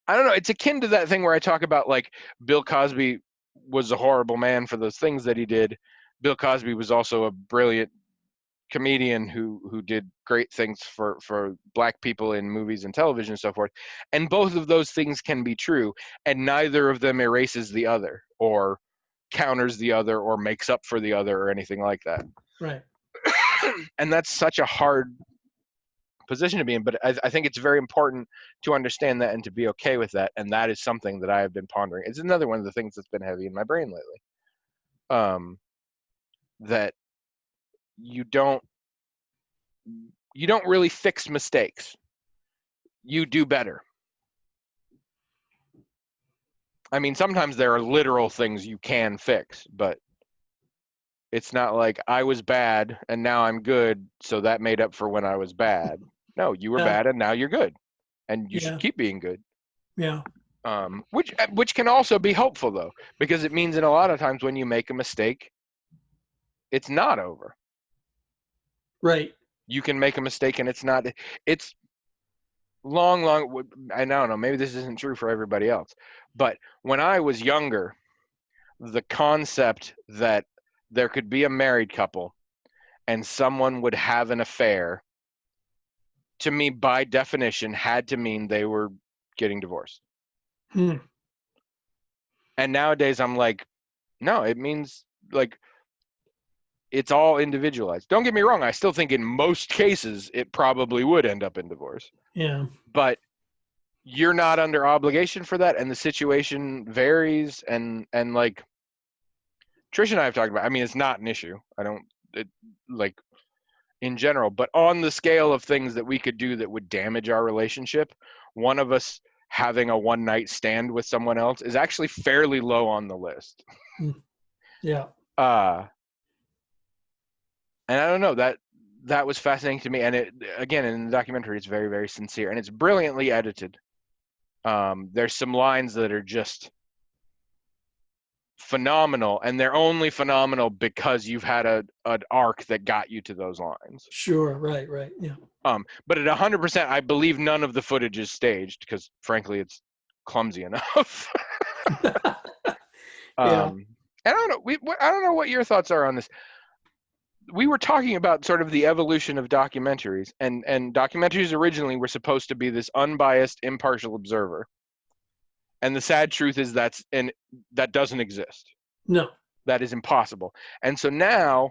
I don't know. It's akin to that thing where I talk about like Bill Cosby was a horrible man for those things that he did. Bill Cosby was also a brilliant comedian who did great things for black people in movies and television and so forth. And both of those things can be true, and neither of them erases the other or counters the other or makes up for the other or anything like that. Right. And that's such a hard position to be in, but I think it's very important to understand that and to be okay with that. And that is something that I have been pondering. It's another one of the things that's been heavy in my brain lately. That you don't really fix mistakes. You do better. I mean, sometimes there are literal things you can fix, but it's not like I was bad and now I'm good, so that made up for when I was bad. No, you were bad and now you're good, and you should keep being good. Yeah. Which can also be helpful though, because it means in a lot of times when you make a mistake, it's not over. Right. You can make a mistake and it's long, I don't know, maybe this isn't true for everybody else, but when I was younger, the concept that there could be a married couple and someone would have an affair, to me, by definition, had to mean they were getting divorced. And nowadays I'm like, no, it means like it's all individualized. Don't get me wrong, I still think in most cases it probably would end up in divorce. Yeah. But you're not under obligation for that, and the situation varies, and like Trish and I have talked about, I mean, it's not an issue. Like in general, but on the scale of things that we could do that would damage our relationship, one of us having a one night stand with someone else is actually fairly low on the list. Yeah. And I don't know, that was fascinating to me. And it, again, in the documentary, it's very, very sincere and it's brilliantly edited. There's some lines that are just phenomenal, and they're only phenomenal because you've had an arc that got you to those lines. Sure. Right. Yeah. But at 100%, I believe none of the footage is staged because, frankly, it's clumsy enough. Yeah. And I don't know. I don't know what your thoughts are on this. We were talking about sort of the evolution of documentaries, and documentaries originally were supposed to be this unbiased, impartial observer. And the sad truth is that doesn't exist. No. That is impossible. And so now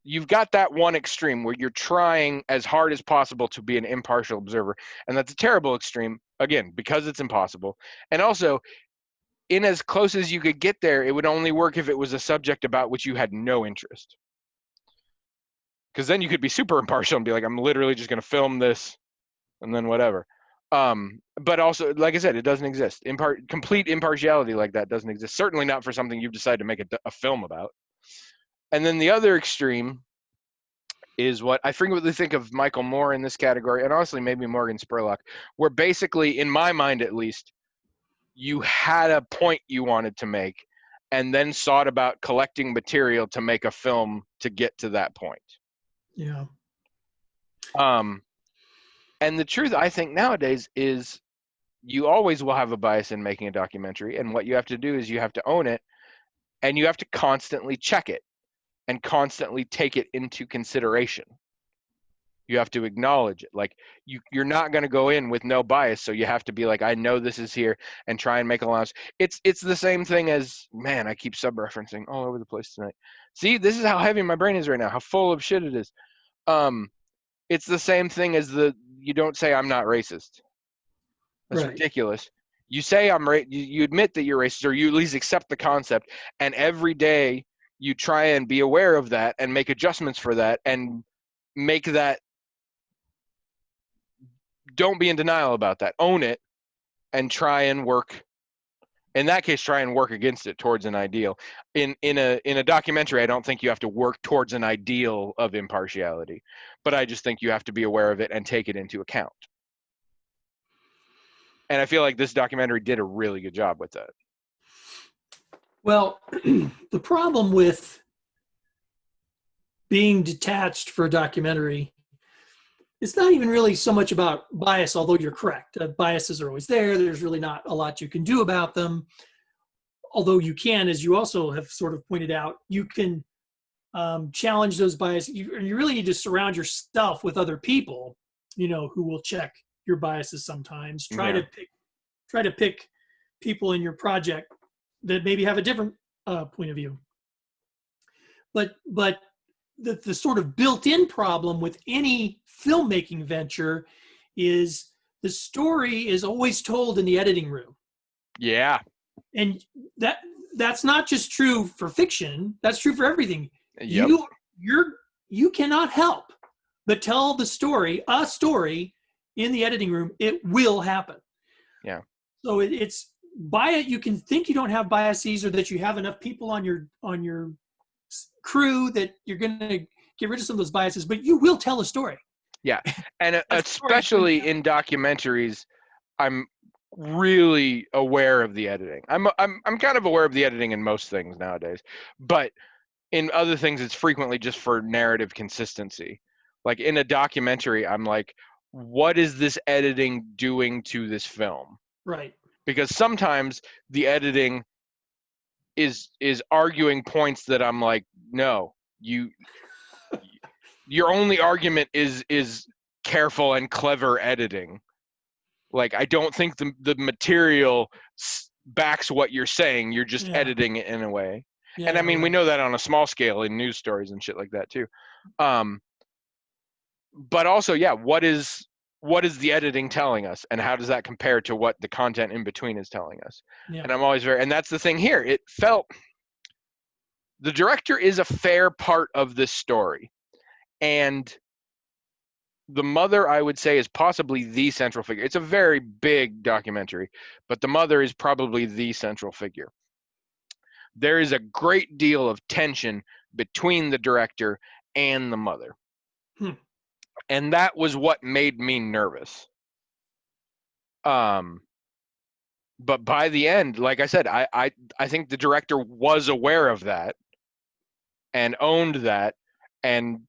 you've got that one extreme where you're trying as hard as possible to be an impartial observer. And that's a terrible extreme, again, because it's impossible. And also, in as close as you could get there, it would only work if it was a subject about which you had no interest. Because then you could be super impartial and be like, I'm literally just going to film this and then whatever. But also, like I said, it doesn't exist. Complete impartiality like that doesn't exist. Certainly not for something you've decided to make a film about. And then the other extreme is what I frequently think of Michael Moore in this category, and honestly maybe Morgan Spurlock, where basically, in my mind at least, you had a point you wanted to make and then sought about collecting material to make a film to get to that point. Yeah. And the truth, I think, nowadays is you always will have a bias in making a documentary, and what you have to do is you have to own it, and you have to constantly check it and constantly take it into consideration. You have to acknowledge it. Like you're not going to go in with no bias, so you have to be like, I know this is here, and try and make allowance. It's the same thing as, man, I keep sub-referencing all over the place tonight. See, this is how heavy my brain is right now, how full of shit it is. It's the same thing as you don't say I'm not racist. That's right. Ridiculous. You say you admit that you're racist, or you at least accept the concept, and every day you try and be aware of that and make adjustments for that and make that. Don't be in denial about that. Own it and try and work. In that case, try and work against it towards an ideal. In a documentary, I don't think you have to work towards an ideal of impartiality, but I just think you have to be aware of it and take it into account. And I feel like this documentary did a really good job with that. Well, the problem with being detached for a documentary, it's not even really so much about bias, although you're correct. Biases are always there. There's really not a lot you can do about them. Although you can, as you also have sort of pointed out, you can challenge those biases. You really need to surround yourself with other people, who will check your biases sometimes. Try to pick people in your project that maybe have a different point of view. But the sort of built-in problem with any filmmaking venture is the story is always told in the editing room. Yeah. And that's not just true for fiction, that's true for everything. Yep. You cannot help but tell the story, a story in the editing room. It will happen. Yeah. So it's bias. You can think you don't have biases, or that you have enough people on your crew that you're going to get rid of some of those biases, but you will tell a story. Yeah. And especially in documentaries, I'm really aware of the editing. I'm kind of aware of the editing in most things nowadays, but in other things it's frequently just for narrative consistency. Like in a documentary, I'm like, what is this editing doing to this film? Right. Because sometimes the editing is arguing points that I'm like, no, your only argument is careful and clever editing. Like, I don't think the material backs what you're saying. You're just editing it in a way. Yeah, and I mean, we know that on a small scale in news stories and shit like that too. But also, yeah, what is the editing telling us, and how does that compare to what the content in between is telling us? Yeah. And I'm always and that's the thing here. It felt the director is a fair part of this story, and the mother, I would say, is possibly the central figure. It's a very big documentary, but the mother is probably the central figure. There is a great deal of tension between the director and the mother. And that was what made me nervous. But by the end, like I said, I think the director was aware of that and owned that and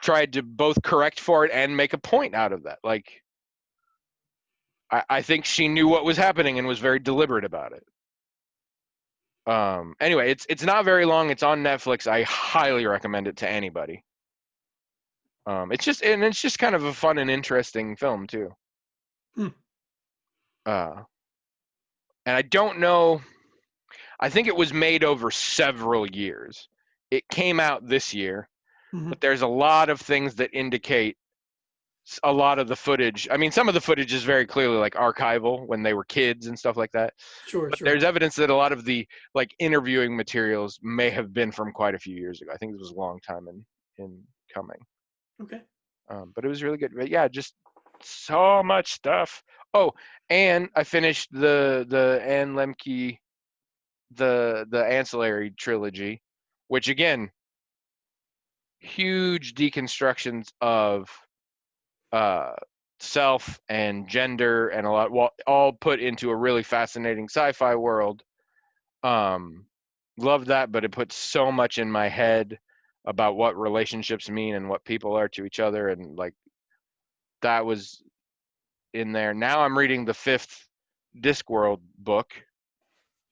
tried to both correct for it and make a point out of that. Like, I think she knew what was happening and was very deliberate about it. Anyway, it's not very long. It's on Netflix. I highly recommend it to anybody. It's just kind of a fun and interesting film too. And I don't know. I think it was made over several years. It came out this year, but there's a lot of things that indicate a lot of the footage. I mean, some of the footage is very clearly like archival when they were kids and stuff like that. Sure. There's evidence that a lot of the like interviewing materials may have been from quite a few years ago. I think it was a long time in coming. Okay. But it was really good. But yeah, just so much stuff. Oh, and I finished the Anne Lemke, the Ancillary trilogy, which again, huge deconstructions of self and gender and a lot, all put into a really fascinating sci-fi world. Loved that, but it put so much in my head about what relationships mean and what people are to each other, and like that was in there. Now I'm reading the 5th Discworld book,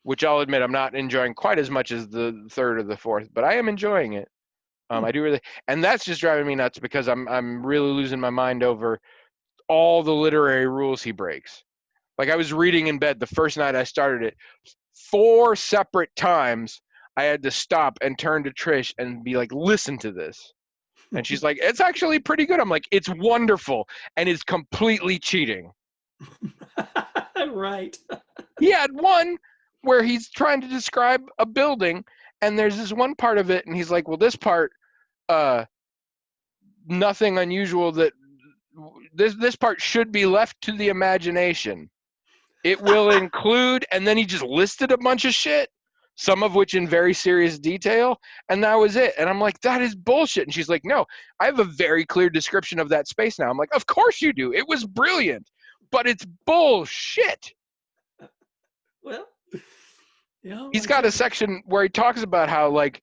which I'll admit I'm not enjoying quite as much as the 3rd or the 4th, but I am enjoying it. I do really, and that's just driving me nuts because I'm really losing my mind over all the literary rules he breaks. Like, I was reading in bed the first night I started it, 4 separate times I had to stop and turn to Trish and be like, listen to this. And she's like, it's actually pretty good. I'm like, it's wonderful. And it's completely cheating. Right. He had one where he's trying to describe a building, and there's this one part of it, and he's like, well, this part, nothing unusual, that this part should be left to the imagination. It will include, and then he just listed a bunch of shit, some of which in very serious detail, and that was it. And I'm like, that is bullshit. And she's like, no, I have a very clear description of that space now. I'm like, of course you do. It was brilliant, but it's bullshit. Well, yeah. He's got a section where he talks about how, like,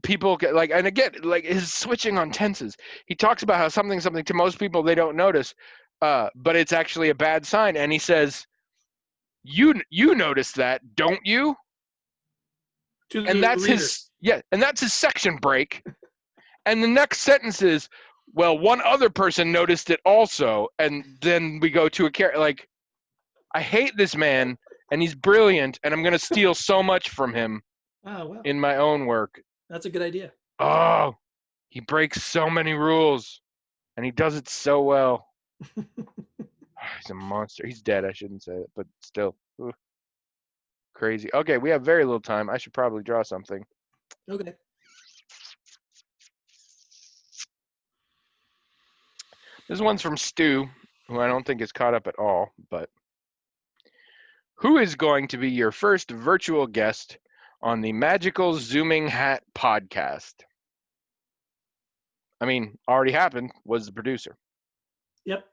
people get, like, and again, like, his switching on tenses. He talks about how something to most people they don't notice, but it's actually a bad sign. And he says, you notice that, don't you? And that's reader. that's his section break. And the next sentence is, well, one other person noticed it also. And then we go to a character. Like, I hate this man, and he's brilliant, and I'm going to steal so much from him well, in my own work. That's a good idea. Oh, he breaks so many rules, and he does it so well. He's a monster. He's dead. I shouldn't say it, but still, ooh, crazy. Okay, we have very little time. I should probably draw something. Okay. This one's from Stu, who I don't think is caught up at all, but who is going to be your first virtual guest on the Magical Zooming Hat podcast? I mean, already happened, was the producer. Yep.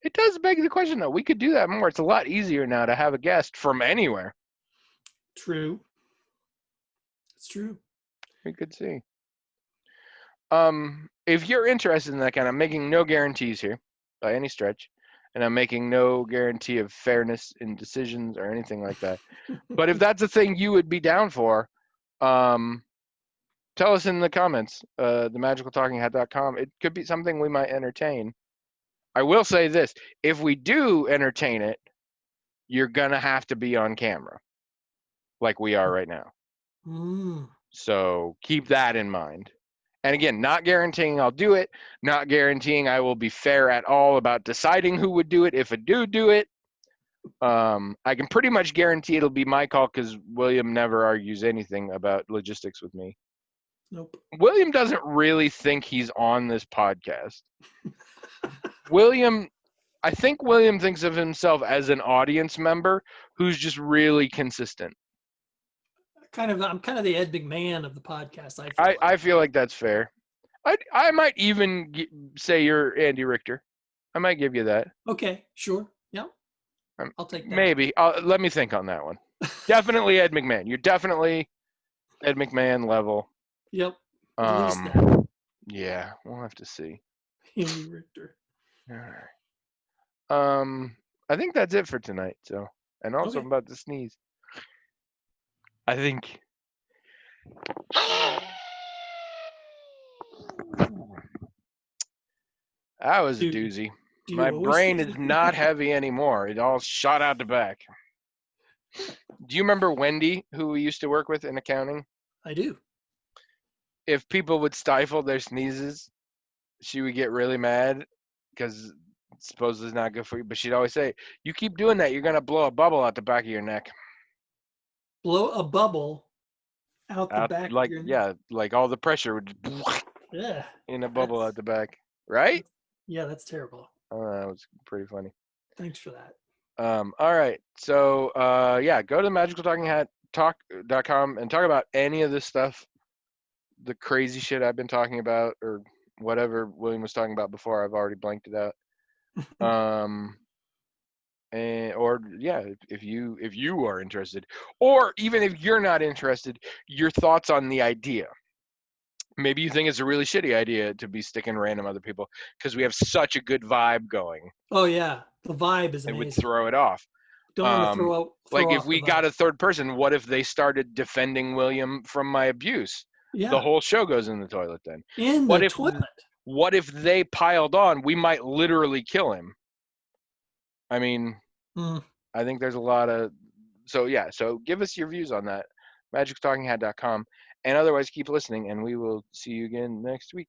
It does beg the question, though. We could do that more. It's a lot easier now to have a guest from anywhere. True. It's true. We could see. If you're interested in that kind, I'm making no guarantees here by any stretch, and I'm making no guarantee of fairness in decisions or anything like that. But if that's a thing you would be down for, tell us in the comments, themagicaltalkinghat.com. It could be something we might entertain. I will say this, if we do entertain it, you're gonna have to be on camera like we are right now. So keep that in mind. And again, not guaranteeing I'll do it, not guaranteeing I will be fair at all about deciding who would do it if I do it. I can pretty much guarantee it'll be my call because William never argues anything about logistics with me. Nope. William doesn't really think he's on this podcast. I think William thinks of himself as an audience member who's just really consistent. I'm kind of the Ed McMahon of the podcast. I feel like that's fair. I might even say you're Andy Richter. I might give you that. Okay, sure. Yeah, I'll take that. Maybe. Let me think on that one. Definitely Ed McMahon. You're definitely Ed McMahon level. Yep. At least that. Yeah, we'll have to see. Andy Richter. All right. I think that's it for tonight. So, and also I'm about to sneeze. I think. That was a doozy. My brain is not heavy anymore. It all shot out the back. Do you remember Wendy, who we used to work with in accounting? I do. If people would stifle their sneezes, she would get really mad because supposedly it's not good for you. But she'd always say, "You keep doing that, you're gonna blow a bubble out the back of your neck." Blow a bubble out the back like of your neck. Yeah, like all the pressure would in a bubble out the back, right? Yeah, that's terrible. Oh, that was pretty funny. Thanks for that. All right, so yeah, go to magicaltalkinghat.com and talk about any of this stuff, the crazy shit I've been talking about, or whatever William was talking about before. I've already blanked it out. Or yeah, if you are interested, or even if you're not interested, your thoughts on the idea. Maybe you think it's a really shitty idea to be sticking random other people because we have such a good vibe going. Oh yeah, the vibe is amazing. It would throw it off. Don't want to throw like if we got a third person, what if they started defending William from my abuse? Yeah. The whole show goes in the toilet then. In the toilet. What if they piled on? We might literally kill him. I mean, I think there's a lot of... So yeah, so give us your views on that. magicaltalkinghat.com. And otherwise, keep listening, and we will see you again next week.